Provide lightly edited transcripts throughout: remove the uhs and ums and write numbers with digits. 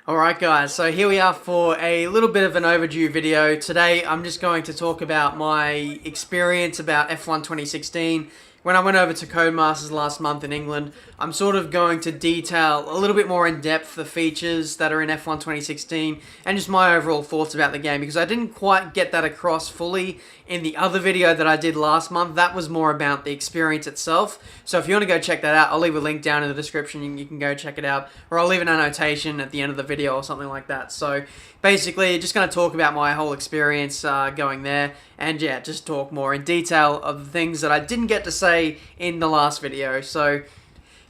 Alright guys, so here we are for a little bit of an overdue video. Today I'm just going to talk about my experience about F1 2016. When I went over to Codemasters last month in England, I'm sort of going to detail a little bit more in depth the features that are in F1 2016 and just my overall thoughts about the game, because I didn't quite get that across fully in the other video that I did last month. That was more about the experience itself. So if you want to go check that out, I'll leave a link down in the description and you can go check it out, or I'll leave an annotation at the end of the video or something like that. So basically, just going to talk about my whole experience going there, and yeah, just talk more in detail of the things that I didn't get to say in the last video. So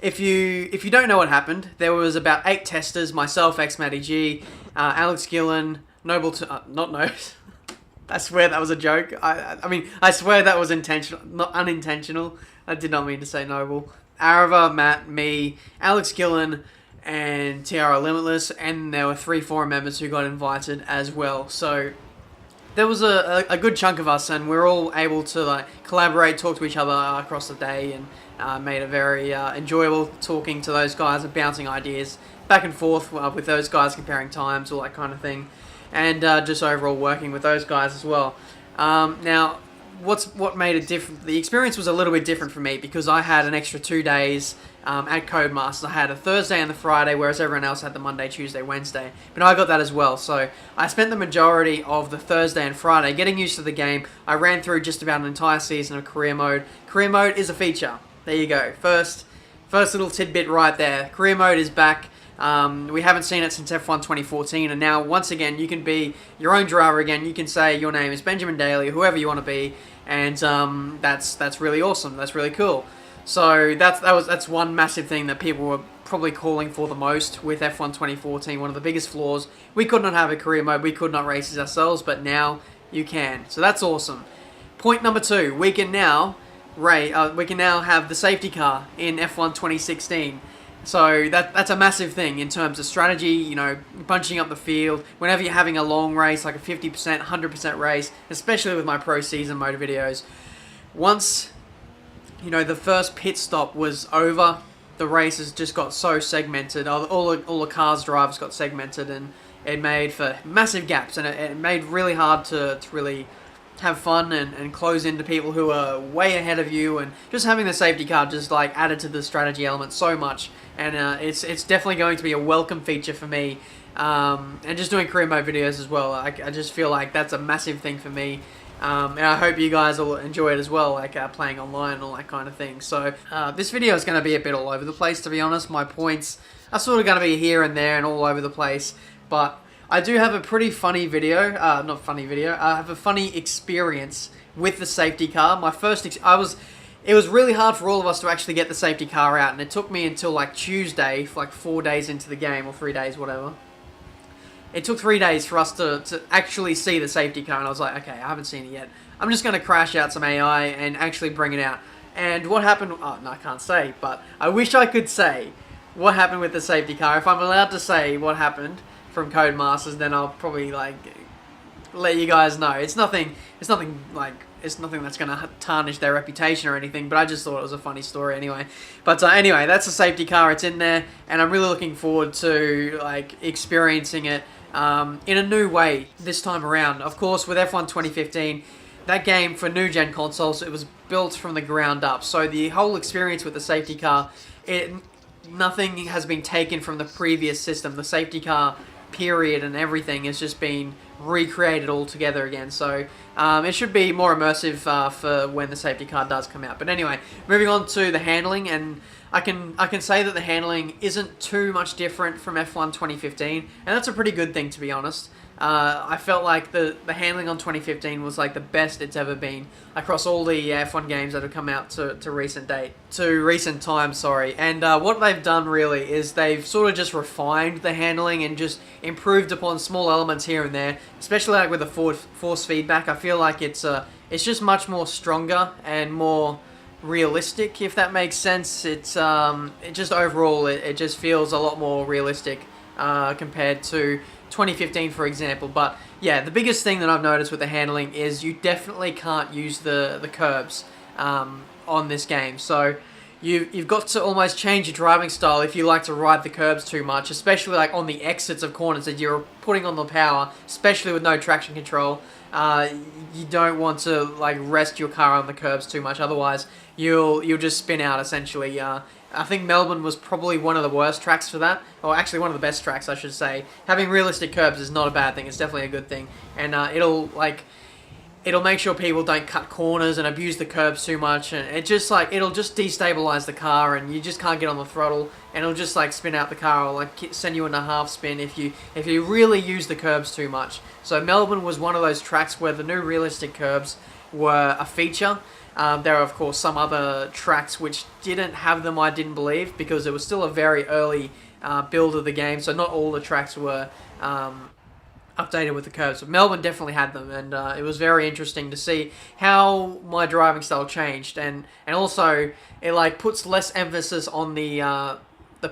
if you don't know what happened, there was about 8 testers, myself, XMattyG, Alex Gillen, Noble, not Nose. I swear that was a joke. I mean, I swear that was intentional, not unintentional. I did not mean to say Noble. Arava, Matt, me, Alex Gillen, and Tiara Limitless, and there were 3 forum members who got invited as well. So there was a good chunk of us, and we were all able to like collaborate, talk to each other across the day, and made it very enjoyable talking to those guys and bouncing ideas back and forth with those guys, comparing times, all that kind of thing, and just overall working with those guys as well. Now, what made it different? The experience was a little bit different for me because I had an extra 2 days at Codemasters. I had a Thursday and the Friday, whereas everyone else had the Monday, Tuesday, Wednesday. But I got that as well. So I spent the majority of the Thursday and Friday getting used to the game. I ran through just about an entire season of career mode. Career mode is a feature. There you go. First little tidbit right there. Career mode is back. We haven't seen it since F1 2014, and now once again you can be your own driver again. You can say your name is Benjamin Daly, whoever you want to be, and that's really awesome. That's really cool. So that's one massive thing that people were probably calling for the most with F1 2014. One of the biggest flaws. We could not have a career mode. We could not race as ourselves, but now you can. So that's awesome. Point number 2: we can now have the safety car in F1 2016. So that's a massive thing in terms of strategy, you know, bunching up the field. Whenever you're having a long race, like a 50%, 100% race, especially with my pro season mode videos, once, you know, the first pit stop was over, the races just got so segmented. All the cars' drivers got segmented, and it made for massive gaps, and it made really hard to really have fun and close into people who are way ahead of you, and just having the safety car just like added to the strategy element so much, and it's definitely going to be a welcome feature for me, and just doing career mode videos as well. I just feel like that's a massive thing for me, and I hope you guys will enjoy it as well, like playing online and all that kind of thing. So this video is going to be a bit all over the place, to be honest. My points are sort of going to be here and there and all over the place, but I do have a pretty funny video, not funny video, I have a funny experience with the safety car. My first, it was really hard for all of us to actually get the safety car out, and it took me until like Tuesday, like 4 days into the game, or 3 days, whatever. It took 3 days for us to actually see the safety car, and I was like, okay, I haven't seen it yet. I'm just going to crash out some AI and actually bring it out. And what happened, oh, no, I can't say, but I wish I could say what happened with the safety car. If I'm allowed to say what happened from Codemasters, then I'll probably like let you guys know. It's nothing that's gonna tarnish their reputation or anything, but I just thought it was a funny story anyway. But anyway, that's a safety car. It's in there, and I'm really looking forward to like experiencing it in a new way this time around. Of course, with F1 2015, that game for new gen consoles, it was built from the ground up. So the whole experience with the safety car, nothing has been taken from the previous system. The safety car period and everything has just been recreated all together again. So it should be more immersive for when the safety car does come out. But anyway, moving on to the handling, and I can say that the handling isn't too much different from F1 2015, and that's a pretty good thing, to be honest. I felt like the handling on 2015 was like the best it's ever been across all the F1 games that have come out to recent times, sorry. And what they've done really is they've sort of just refined the handling and just improved upon small elements here and there, especially like with the force feedback. I feel like it's just much more stronger and more realistic, if that makes sense. It just overall it just feels a lot more realistic compared to 2015, for example. But yeah, the biggest thing that I've noticed with the handling is you definitely can't use the curbs on this game. So you've got to almost change your driving style if you like to ride the curbs too much, especially like on the exits of corners that you're putting on the power, especially with no traction control. You don't want to like rest your car on the curbs too much, otherwise you'll just spin out essentially. I think Melbourne was probably one of the worst tracks for that, or actually one of the best tracks, I should say. Having realistic curbs is not a bad thing; it's definitely a good thing, and it'll make sure people don't cut corners and abuse the curbs too much, and it'll just destabilize the car, and you just can't get on the throttle, and it'll just like spin out the car or like send you in a half spin if you really use the curbs too much. So Melbourne was one of those tracks where the new realistic curbs were a feature. There are of course some other tracks which didn't have them, I didn't believe, because it was still a very early build of the game, so not all the tracks were updated with the curves. But Melbourne definitely had them, and it was very interesting to see how my driving style changed, and also it like puts less emphasis on the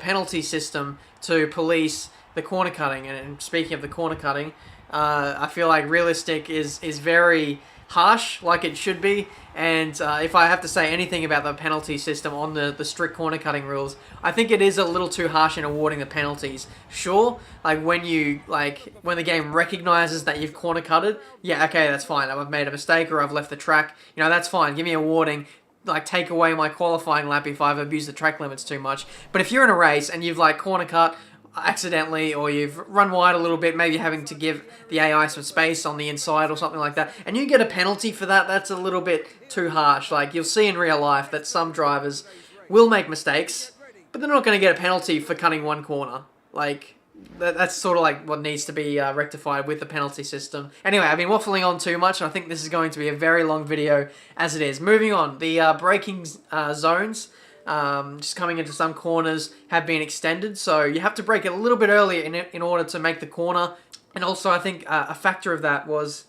penalty system to police the corner cutting. And speaking of the corner cutting, I feel like realistic is very harsh, like it should be. And if I have to say anything about the penalty system on the strict corner cutting rules, I think it is a little too harsh in awarding the penalties. Sure, like when the game recognizes that you've corner cutted, yeah, okay, that's fine. I've made a mistake or I've left the track, that's fine. Give me a warning. Like, take away my qualifying lap if I've abused the track limits too much. But if you're in a race and you've like corner cut accidentally, or you've run wide a little bit, maybe having to give the AI some space on the inside or something like that, and you get a penalty for that, that's a little bit too harsh. Like, you'll see in real life that some drivers will make mistakes, but they're not going to get a penalty for cutting one corner. Like, that's sort of like what needs to be rectified with the penalty system. Anyway, I've been waffling on too much, and I think this is going to be a very long video as it is. Moving on, the braking zones, just coming into some corners, have been extended, so you have to brake a little bit earlier in order to make the corner. And also I think a factor of that was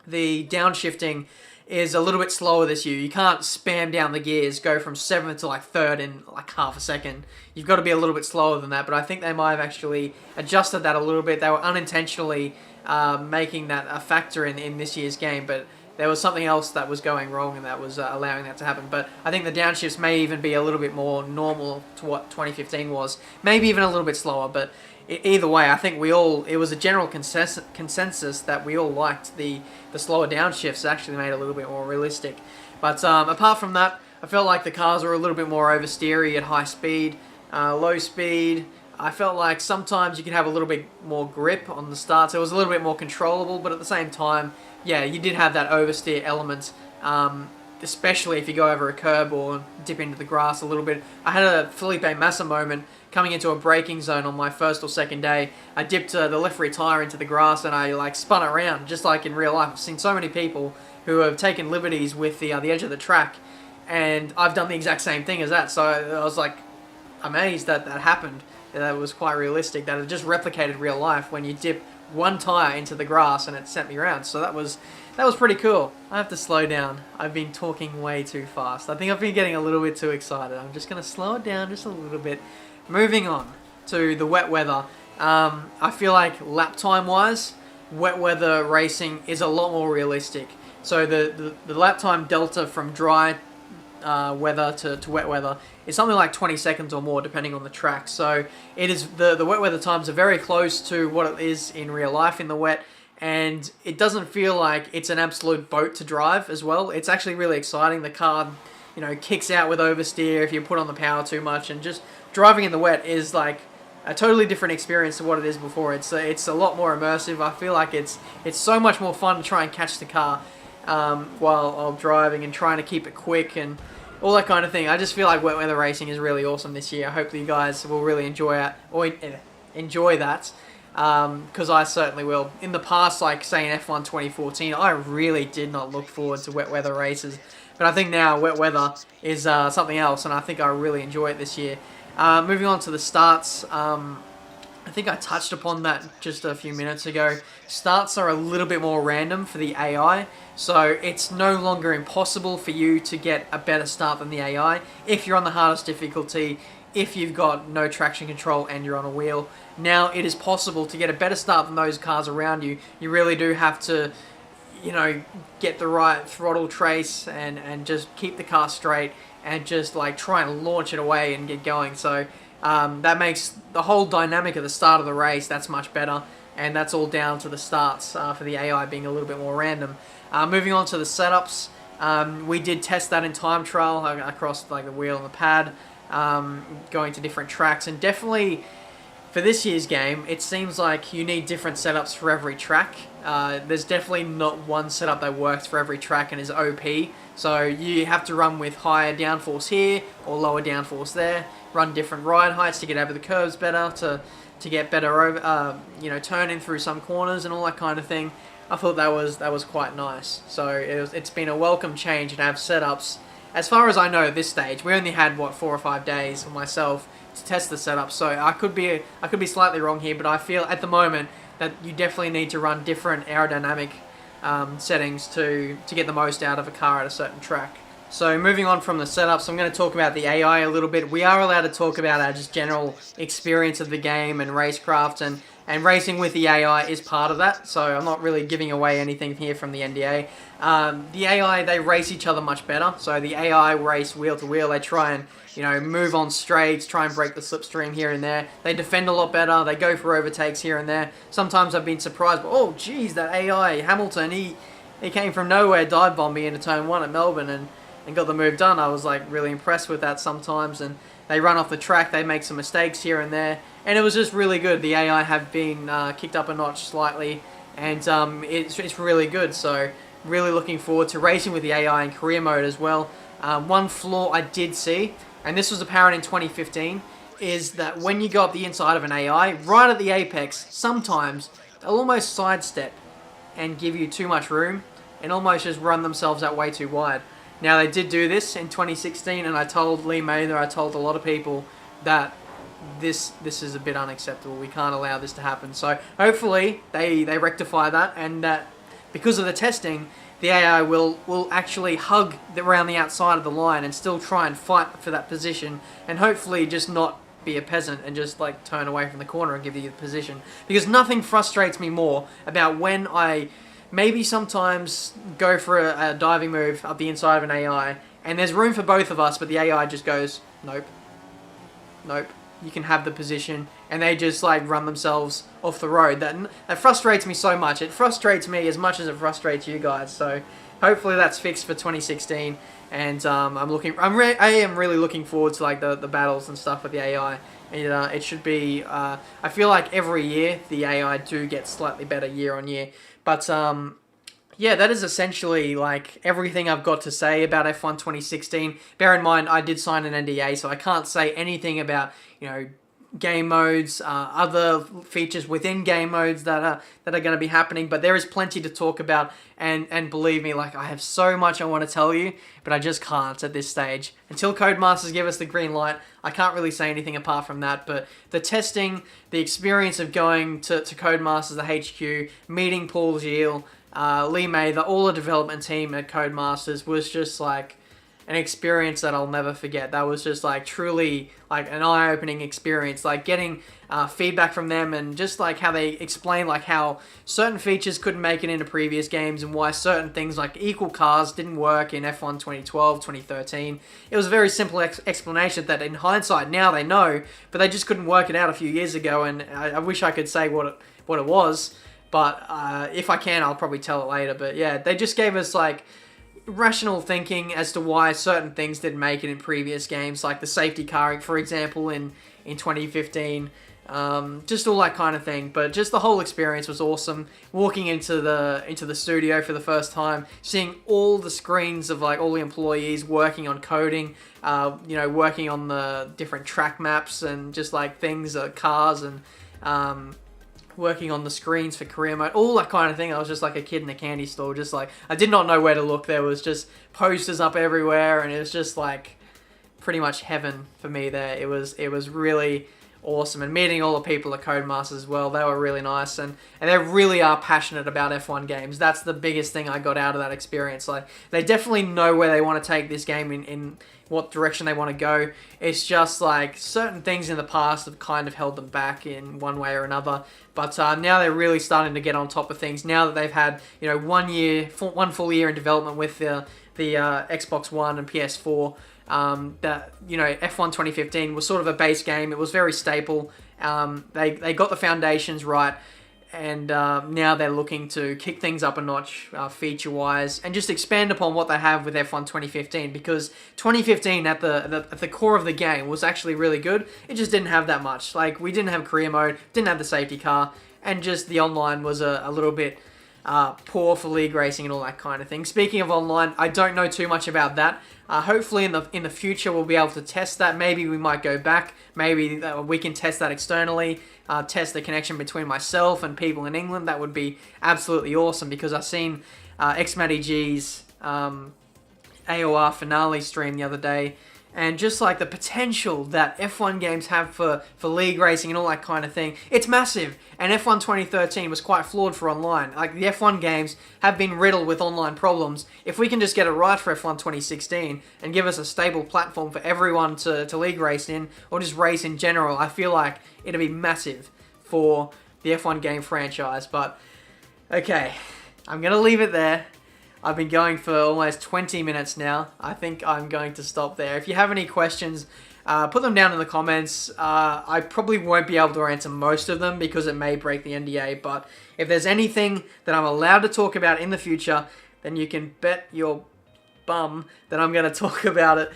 the downshifting is a little bit slower this year. You can't spam down the gears, go from 7th to like 3rd in like half a second. You've got to be a little bit slower than that, but I think they might have actually adjusted that a little bit. They were unintentionally making that a factor in this year's game, but there was something else that was going wrong, and that was allowing that to happen. But I think the downshifts may even be a little bit more normal to what 2015 was. Maybe even a little bit slower, but either way, I think it was a general consensus that we all liked the slower downshifts. Actually made it a little bit more realistic. But apart from that, I felt like the cars were a little bit more oversteery at high speed, low speed. I felt like sometimes you could have a little bit more grip on the start, so it was a little bit more controllable, but at the same time, yeah, you did have that oversteer element, especially if you go over a curb or dip into the grass a little bit. I had a Felipe Massa moment coming into a braking zone on my first or second day. I dipped the left rear tire into the grass, and I like spun around just like in real life. I've seen so many people who have taken liberties with the edge of the track, and I've done the exact same thing as that. So I was like amazed that that happened. That was quite realistic. That it just replicated real life when you dip one tire into the grass and it sent me around. So that was pretty cool. I have to slow down. I've been talking way too fast. I think I've been getting a little bit too excited. I'm just going to slow it down just a little bit. Moving on to the wet weather. I feel like lap time wise, wet weather racing is a lot more realistic. So the lap time delta from dry weather to wet weather is something like 20 seconds or more, depending on the track. So it is the wet weather times are very close to what it is in real life in the wet, and it doesn't feel like it's an absolute boat to drive as well. It's actually really exciting. The car, kicks out with oversteer if you put on the power too much, and just driving in the wet is like a totally different experience to what it is before. It's a lot more immersive. I feel like it's so much more fun to try and catch the car while driving and trying to keep it quick and all that kind of thing. I just feel like wet weather racing is really awesome this year. I hope that you guys will really enjoy that, because I certainly will. In the past, like say in F1 2014, I really did not look forward to wet weather races, but I think now wet weather is something else, and I think I really enjoy it this year. Moving on to the starts, I think I touched upon that just a few minutes ago. Starts are a little bit more random for the AI, so it's no longer impossible for you to get a better start than the AI if you're on the hardest difficulty, if you've got no traction control and you're on a wheel. Now it is possible to get a better start than those cars around you. You really do have to, get the right throttle trace and just keep the car straight and just like try and launch it away and get going. So that makes the whole dynamic of the start of the race that's much better, and that's all down to the starts for the AI being a little bit more random. Moving on to the setups, we did test that in time trial across like the wheel and the pad, going to different tracks, and definitely for this year's game, it seems like you need different setups for every track. There's definitely not one setup that works for every track and is OP. So you have to run with higher downforce here or lower downforce there. Run different ride heights to get over the curves better, to get better over, turning through some corners and all that kind of thing. I thought that was quite nice. So it's been a welcome change to have setups. As far as I know at this stage, we only had 4 or 5 days for myself to test the setup, so I could be slightly wrong here, but I feel at the moment that you definitely need to run different aerodynamic settings to get the most out of a car at a certain track. So moving on from the setups, I'm going to talk about the AI a little bit. We are allowed to talk about our just general experience of the game and racecraft, and racing with the AI is part of that, so I'm not really giving away anything here from the NDA. The AI, they race each other much better, so the AI race wheel to wheel. They try and move on straights, try and break the slipstream here and there. They defend a lot better, they go for overtakes here and there. Sometimes I've been surprised, but oh geez, that AI, Hamilton, he came from nowhere, dive bombed me into turn 1 at Melbourne and got the move done. I was like really impressed with that sometimes, and they run off the track, they make some mistakes here and there, and it was just really good. The AI have been kicked up a notch slightly, and it's really good, so really looking forward to racing with the AI in career mode as well. One flaw I did see, and this was apparent in 2015, is that when you go up the inside of an AI, right at the apex, sometimes they'll almost sidestep and give you too much room, and almost just run themselves out way too wide. Now, they did do this in 2016, and I told Lee Mather, I told a lot of people that this is a bit unacceptable. We can't allow this to happen. So hopefully they rectify that, and that because of the testing, the AI will actually hug around the outside of the line and still try and fight for that position, and hopefully just not be a peasant and just like turn away from the corner and give you the position. Because nothing frustrates me more about when I maybe sometimes go for a diving move up the inside of an AI, and there's room for both of us, but the AI just goes, nope, nope, you can have the position, and they just like run themselves off the road. That frustrates me so much. It frustrates me as much as it frustrates you guys. So hopefully that's fixed for 2016, and I am really looking forward to like the battles and stuff with the AI. And, it should be. I feel like every year the AI do get slightly better year on year. But yeah, that is essentially like everything I've got to say about F1 2016. Bear in mind, I did sign an NDA, so I can't say anything about game modes, other features within game modes that are going to be happening. But there is plenty to talk about, and believe me, like I have so much I want to tell you, but I just can't at this stage until Codemasters give us the green light. I can't really say anything apart from that. But the testing, the experience of going to Codemasters, the HQ, meeting Paul Gilles, Lee Mather, all the development team at Codemasters was just like an experience that I'll never forget. That was just like truly like an eye-opening experience, like getting feedback from them, and just like how they explain like how certain features couldn't make it into previous games, and why certain things like equal cars didn't work in F1 2012, 2013. It was a very simple explanation that in hindsight now they know, but they just couldn't work it out a few years ago, and I wish I could say what it was, but if I can, I'll probably tell it later. But yeah, they just gave us like rational thinking as to why certain things didn't make it in previous games, like the safety car, for example, in 2015. Just all that kind of thing. But just the whole experience was awesome. Walking into the studio for the first time, seeing all the screens of like all the employees working on coding, working on the different track maps and just like things, cars, and working on the screens for career mode, all that kind of thing. I was just like a kid in a candy store, just like, I did not know where to look. There was just posters up everywhere, and it was just like pretty much heaven for me there. It was really awesome, and meeting all the people at Codemasters as well, they were really nice, and they really are passionate about F1 games. That's the biggest thing I got out of that experience. Like, they definitely know where they want to take this game in what direction they want to go. It's just like certain things in the past have kind of held them back in one way or another, but now they're really starting to get on top of things now that they've had 1 full year in development with the Xbox One and PS4. that, you know, F1 2015 was sort of a base game. It was very staple. They got the foundations right, and now they're looking to kick things up a notch feature-wise and just expand upon what they have with F1 2015, because 2015 at the core of the game was actually really good. It just didn't have that much. Like, we didn't have career mode, didn't have the safety car, and just the online was a little bit poor for league racing and all that kind of thing. Speaking of online, I don't know too much about that. Hopefully in the future we'll be able to test that. Maybe we might go back. Maybe we can test that externally. Test the connection between myself and people in England. That would be absolutely awesome, because I've seen XMattyG's AOR finale stream the other day, and just like the potential that F1 games have for league racing and all that kind of thing, it's massive. And F1 2013 was quite flawed for online. Like, the F1 games have been riddled with online problems. If we can just get it right for F1 2016 and give us a stable platform for everyone to league race in, or just race in general, I feel like it'll be massive for the F1 game franchise. But, okay, I'm going to leave it there. I've been going for almost 20 minutes now. I think I'm going to stop there. If you have any questions, put them down in the comments. I probably won't be able to answer most of them because it may break the NDA, but if there's anything that I'm allowed to talk about in the future, then you can bet your bum that I'm going to talk about it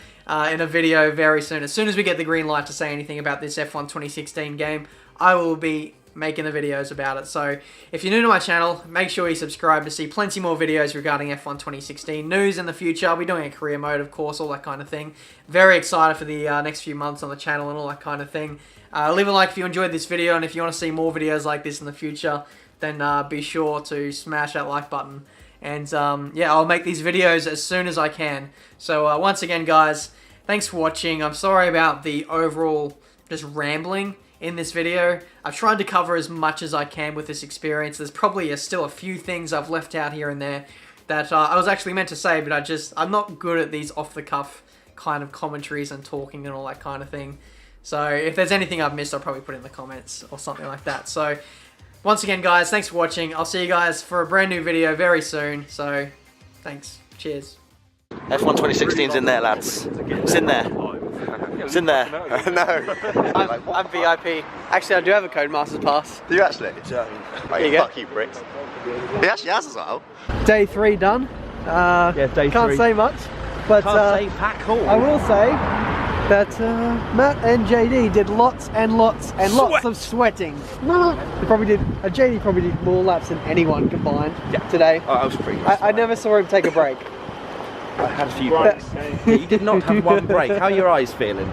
in a video very soon. As soon as we get the green light to say anything about this F1 2016 game, I will be making the videos about it. So if you're new to my channel, make sure you subscribe to see plenty more videos regarding F1 2016 news in the future. I'll be doing a career mode, of course, all that kind of thing. Very excited for the next few months on the channel and all that kind of thing. Leave a like if you enjoyed this video, and if you want to see more videos like this in the future, then be sure to smash that like button. And yeah, I'll make these videos as soon as I can. So once again, guys, thanks for watching. I'm sorry about the overall just rambling in this video. I've tried to cover as much as I can with this experience. There's probably still a few things I've left out here and there that I was actually meant to say, but I'm not good at these off-the-cuff kind of commentaries and talking and all that kind of thing. So if there's anything I've missed, I'll probably put it in the comments or something like that. So once again, guys, thanks for watching. I'll see you guys for a brand new video very soon. So thanks. Cheers. F1 2016's in there, lads. It's in there. It's in there. No. I'm VIP. Actually, I do have a Codemasters pass. Do you actually? There you go. Fuck you, bricks. He actually has as well. Day 3 done. Yeah, day 3. Can't say much, but Can't say pack hall. I will say that Matt and JD did lots and lots and lots of sweating. JD probably did more laps than anyone combined today. I was pretty. I never saw him take a break. I had a few breaks. You did not have one break. How are your eyes feeling?